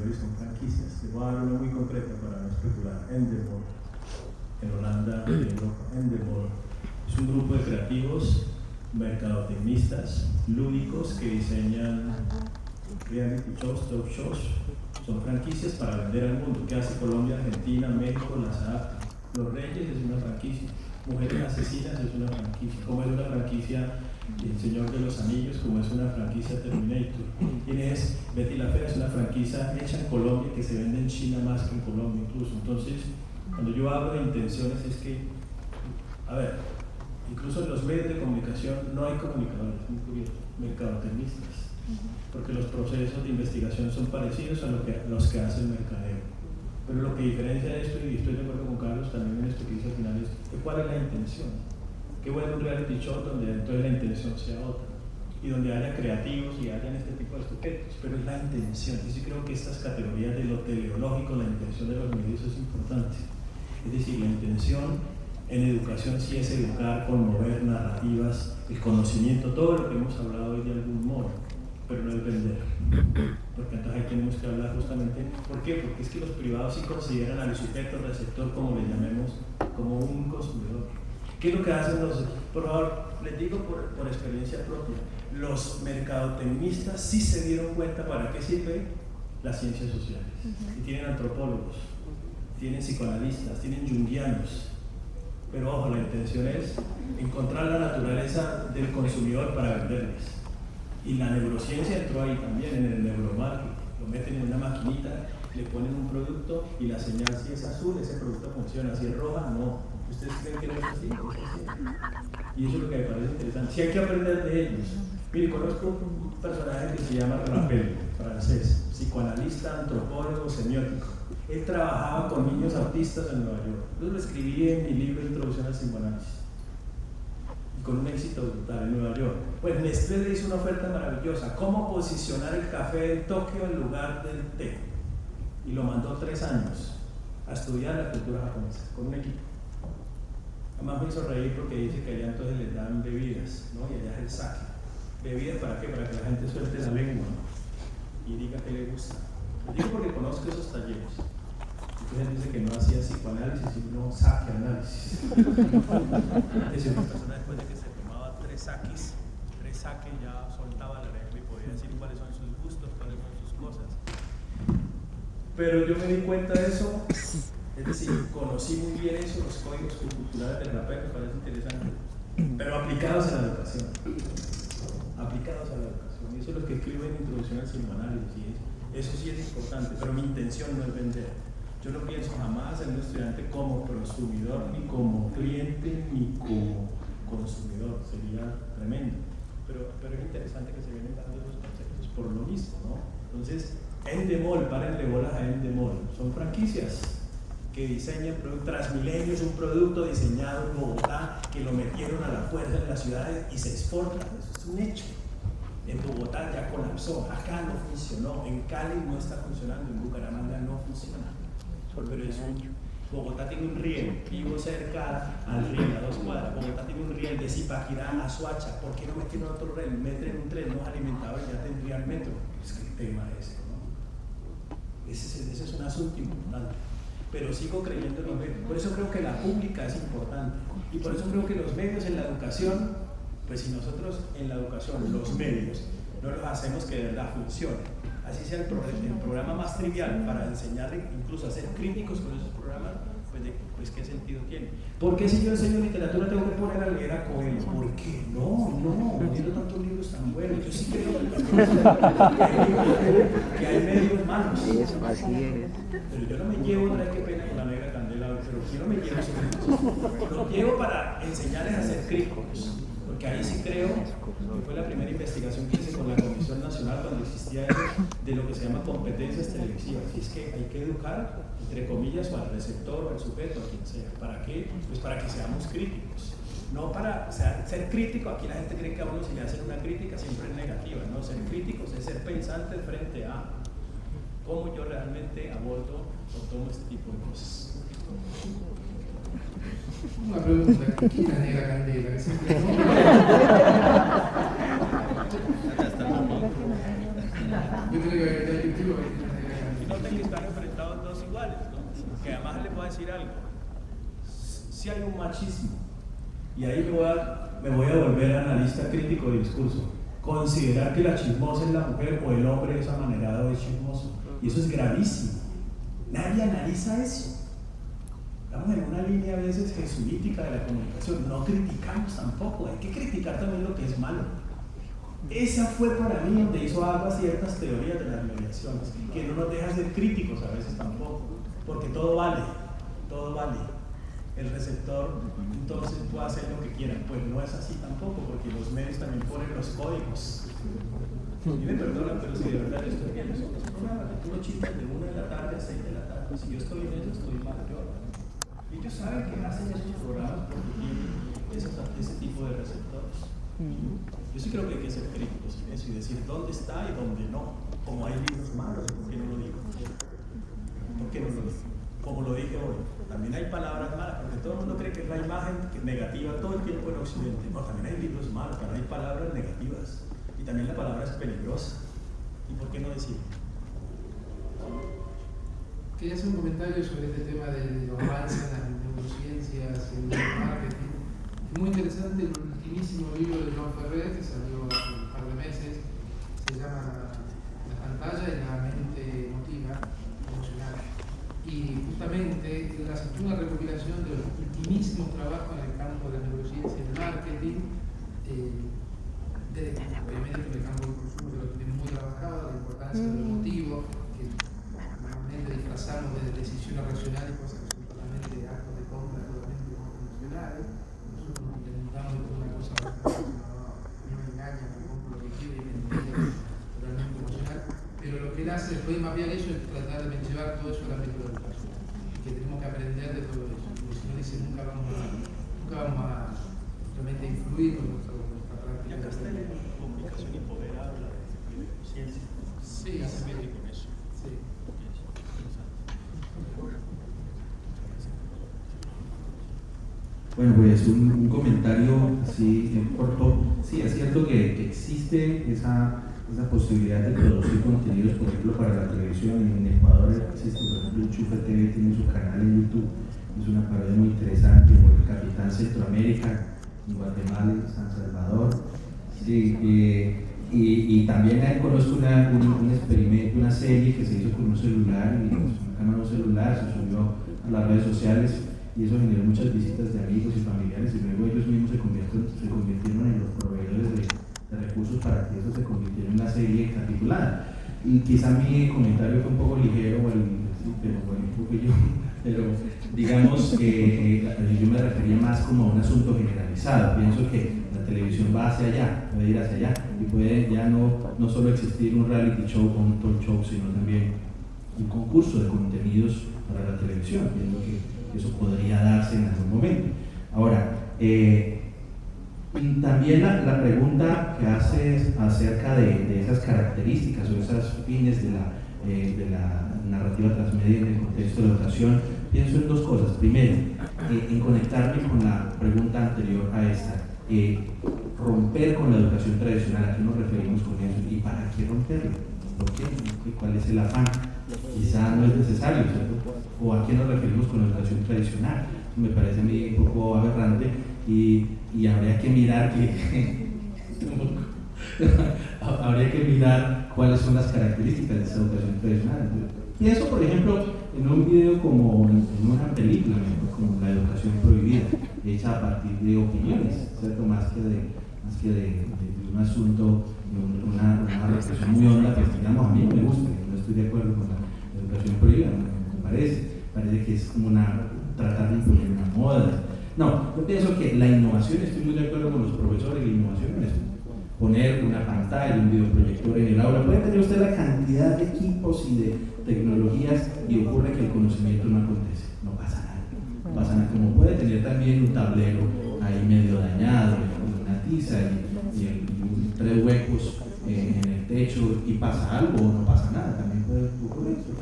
exterior y son franquicias. Les voy a dar una muy concreta para no especular. Endemol, en Holanda y en Europa. Endemol es un grupo de creativos, mercadotecnistas, lúdicos que diseñan reality shows, talk shows. Son franquicias para vender al mundo. ¿Qué hace Colombia, Argentina, México? Las adapta. Los Reyes es una franquicia. Mujeres Asesinas es una franquicia. Como es una franquicia El Señor de los Anillos, como es una franquicia Terminator. ¿Quién es? Betty la Fea es una franquicia hecha en Colombia que se vende en China más que en Colombia incluso. Entonces, cuando yo hablo de intenciones es que, a ver, incluso en los medios de comunicación no hay comunicadores, muy curioso, mercadotecnistas, porque los procesos de investigación son parecidos a los que hace el mercadeo. Pero lo que diferencia esto, y estoy de acuerdo con Carlos también en esto que dice al final, es cuál es la intención. Qué bueno un reality show donde entonces la intención sea otra, y donde haya creativos y hayan este tipo de sujetos, pero es la intención. Yo sí creo que estas categorías de lo teleológico, la intención de los medios es importante. Es decir, la intención en educación sí es educar, conmover, narrativas, el conocimiento, todo lo que hemos hablado hoy de algún modo, pero no es vender. Porque entonces ahí tenemos que hablar justamente, ¿por qué? Porque es que los privados sí consideran al sujeto receptor, como le llamemos, como un consumidor. ¿Qué es lo que hacen los? Por favor, les digo por experiencia propia, los mercadotecnistas sí se dieron cuenta para qué sirven las ciencias sociales. Y tienen antropólogos, tienen psicoanalistas, tienen junguianos. Pero ojo, la intención es encontrar la naturaleza del consumidor para venderles. Y la neurociencia entró ahí también, en el neuromarketing. Lo meten en una maquinita, le ponen un producto y la señal, si es azul, ese producto funciona. Si es roja, no. ¿Ustedes creen que no es así? Y eso es lo que me parece interesante. Si hay que aprender de ellos. Mire, conozco un personaje que se llama Rappel, francés, psicoanalista, antropólogo, semiótico. Él trabajaba con niños autistas en Nueva York. Yo lo escribí en mi libro Introducción al Psicoanálisis. Con un éxito brutal en Nueva York. Pues Nestlé le hizo una oferta maravillosa: cómo posicionar el café en Tokio en lugar del té. Y lo mandó 3 años a estudiar la cultura japonesa con un equipo. Además me hizo reír porque dice que allá entonces les dan bebidas, ¿no? Y allá es el sake. ¿Bebidas para qué? Para que la gente suelte la lengua, ¿no? Y diga que le gusta. Lo digo porque conozco esos talleres. Entonces dice que no hacía psicoanálisis, sino sake análisis. Es una persona después de que se tomaba 3 sakes ya soltaba la lengua y podía decir cuáles son sus gustos, cuáles son sus cosas. Pero yo me di cuenta de eso, es decir, conocí muy bien eso, los códigos culturales del Rappel, me parece interesante, pero aplicados a la educación. Aplicados a la educación. Y eso es lo que escribo en Introducción al Psicoanálisis. Eso sí es importante, pero mi intención no es vender. Yo no pienso jamás en un estudiante como consumidor, ni como cliente, ni como consumidor. Sería tremendo. Pero es interesante que se vienen dando esos conceptos por lo mismo, ¿no? Entonces, Endemol, párenle bolas a Endemol. Son franquicias que diseñan Transmilenio, es un producto diseñado en Bogotá, que lo metieron a la fuerza en las ciudades y se exporta. Eso es un hecho. En Bogotá ya colapsó, acá no funcionó, en Cali no está funcionando, en Bucaramanga no funciona. Pero es Bogotá tiene un riel, vivo cerca al riel, a 2 cuadras. Bogotá tiene un riel de Zipaquirá a Soacha. ¿Por qué no metieron otro riel? Meten un tren no alimentado y ya tendría el metro. Es que el tema es ese, ¿no? Ese es un asunto importante. Pero sigo creyendo en los medios. Por eso creo que la pública es importante. Y por eso creo que los medios en la educación, pues si nosotros en la educación, los medios, no los hacemos que de verdad funcionen, así sea el programa más trivial para enseñar, incluso a ser críticos con esos programas, pues ¿qué sentido tiene? ¿Por qué si yo enseño literatura tengo que poner a leer a Coelho? ¿Por qué? No leo tantos libros tan buenos. Yo sí creo que hay medios malos. Pero yo no me llevo, qué pena con la negra candela, pero yo no me llevo eso. Lo llevo para enseñarles a ser críticos. Porque ahí sí creo que fue la primera investigación que hice con la Comisión Nacional cuando existía eso, de lo que se llama competencias televisivas. Y es que hay que educar, entre comillas, o al receptor, o al sujeto, a quien sea. ¿Para qué? Pues para que seamos críticos. No para, o sea, ser crítico, aquí la gente cree que a uno si le hacen una crítica siempre es negativa, ¿no? Ser críticos es ser pensante frente a cómo yo realmente abordo o tomo este tipo de cosas. Una pregunta, ¿quién es Negra Candela? ¿Qué siempre no? Yo creo que hay un título que es Negra Candela. noten que están enfrentados dos iguales, ¿no? Que además les voy a decir algo. Si hay un machismo, y ahí me voy a volver analista crítico del discurso. Considerar que la chismosa es la mujer o el hombre es amanerado es chismoso. Y eso es gravísimo. Nadie analiza eso. Estamos en una línea a veces jesuítica de la comunicación. No criticamos tampoco. Hay que criticar también lo que es malo. Esa fue para mí donde hizo agua ciertas teorías de las mediaciones, que no nos deja ser críticos a veces tampoco, porque todo vale, todo vale. El receptor entonces puede hacer lo que quiera. Pues no es así tampoco, porque los medios también ponen los códigos. Y me perdonan, pero si de verdad estoy viendo esos programas de puro chistes de 1 de la tarde a 6 de la tarde, si yo estoy en eso, estoy mal yo. Ellos saben que hacen esos programas porque tienen ese tipo de receptores. Yo sí creo que hay que ser críticos en eso y decir dónde está y dónde no. Como hay libros malos, ¿por qué no lo digo? ¿Por qué no lo digo? Como lo dije hoy, también hay palabras malas, porque todo el mundo cree que es la imagen negativa todo el tiempo en Occidente. No, también hay libros malos, pero hay palabras negativas. Y también la palabra es peligrosa. ¿Y por qué no decir? Quería hacer un comentario sobre este tema de los avances en las neurociencias, en el marketing. Es muy interesante el ultimísimo libro de Joan Ferrer, que salió hace un par de meses, se llama La pantalla y la mente emotiva, emocional. Y justamente él hace una recopilación de los ultimísimos trabajos en el campo de la neurociencia y el marketing, obviamente en el campo del consumo, que lo tiene muy trabajado, la importancia del emotivo, que normalmente disfrazamos de decisiones racionales, cosas que son totalmente actos de compra, totalmente emocionales. Nosotros nos intentamos de una cosa no me engaña, me compro lo que quiero y me entiendo totalmente emocional. Pero lo que él hace después de mapear eso es tratar de llevar todo eso al ámbito de la educación. Que tenemos que aprender de todo eso, porque si no dice nunca vamos a realmente influir con nuestra práctica. Y acá está la comunicación y poder habla de ciencia. Sí, ya se mete con eso. Sí. Bueno, pues un comentario así corto. Sí, es cierto que existe esa posibilidad de producir contenidos, por ejemplo, para la televisión. En Ecuador existe, por ejemplo, Chufe TV, tiene su canal en YouTube. Es una parodia muy interesante por el Capitán Centroamérica, en Guatemala, en San Salvador. Sí, y también conozco un experimento, una serie que se hizo con un celular, y una cámara de un celular, se subió a las redes sociales y eso generó muchas visitas de amigos y familiares, y luego ellos mismos se convirtieron en los proveedores de recursos para que eso se convirtiera en una serie capitulada. Y quizá mi comentario fue un poco ligero, pero digamos que yo me refería más como a un asunto generalizado. Pienso que la televisión va hacia allá, puede ir hacia allá, y puede ya no solo existir un reality show o un talk show, sino también un concurso de contenidos para la televisión. Pienso que eso podría darse en algún momento. Ahora, también la pregunta que haces acerca de esas características o esos fines de la narrativa transmedia en el contexto de la educación, pienso en dos cosas. Primero, en conectarme con la pregunta anterior a esta, romper con la educación tradicional. ¿A qué nos referimos con eso? ¿Y para qué romperlo? ¿Por qué? ¿Cuál es el afán? Quizá no es necesario, ¿cierto? ¿O a qué nos referimos con la educación tradicional? Me parece a mí un poco aberrante y habría que mirar habría que mirar cuáles son las características de esa educación tradicional. Pienso, por ejemplo, en un video como en una película, como La educación prohibida, hecha a partir de opiniones, ¿cierto? Más que de un asunto, de una reflexión muy honda, que digamos a mí me gusta, no estoy de acuerdo con la educación prohibida, me parece que es como tratar de imponer una moda. No, yo pienso que la innovación, estoy muy de acuerdo con los profesores, la innovación es poner una pantalla, un videoproyector en el aula. Puede tener usted la cantidad de equipos y de tecnologías y ocurre que el conocimiento no acontece, no pasa nada. No pasa nada. Como puede tener también un tablero ahí medio dañado, una tiza y 3 huecos en el techo y pasa algo o no pasa nada, también puede ocurrir eso.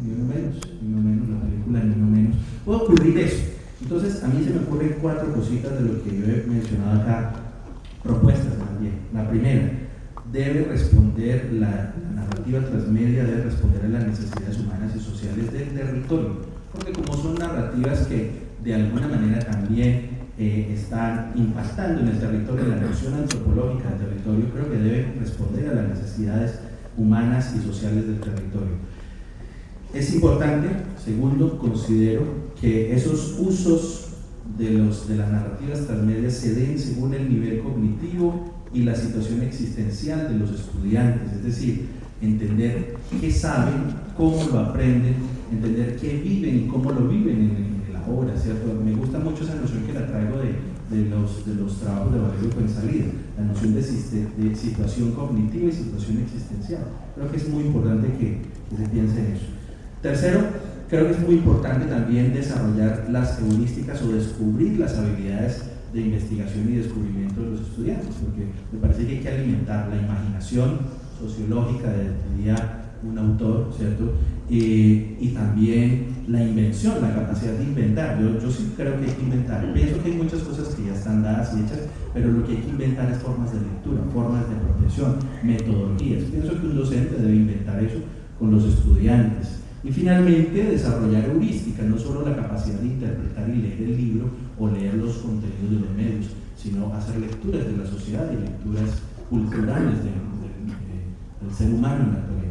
Ni uno menos, la película ni uno menos. Puede ocurrir eso. Entonces, a mí se me ocurren 4 cositas de lo que yo he mencionado acá, propuestas también. La primera, debe responder, la narrativa transmedia debe responder a las necesidades humanas y sociales del territorio, porque como son narrativas que de alguna manera también están impactando en el territorio, la noción antropológica del territorio, creo que deben responder a las necesidades humanas y sociales del territorio. Es importante, segundo, considero que esos usos de las narrativas transmedias se den según el nivel cognitivo y la situación existencial de los estudiantes, es decir, entender qué saben, cómo lo aprenden, entender qué viven y cómo lo viven en la obra, ¿cierto? Me gusta mucho esa noción que la traigo de los trabajos de Valerio Fuenzalida, la noción de situación cognitiva y situación existencial. Creo que es muy importante que se piense en eso. Tercero, creo que es muy importante también desarrollar las heurísticas o descubrir las habilidades de investigación y descubrimiento de los estudiantes, porque me parece que hay que alimentar la imaginación sociológica, diría un autor, ¿cierto? Y también la invención, la capacidad de inventar. Yo sí creo que hay que inventar. Pienso que hay muchas cosas que ya están dadas y hechas, pero lo que hay que inventar es formas de lectura, formas de apropiación, metodologías. Pienso que un docente debe inventar eso con los estudiantes. Y finalmente, desarrollar heurísticas, no solo la capacidad de interpretar y leer el libro o leer los contenidos de los medios, sino hacer lecturas de la sociedad y lecturas culturales del ser humano en la actualidad.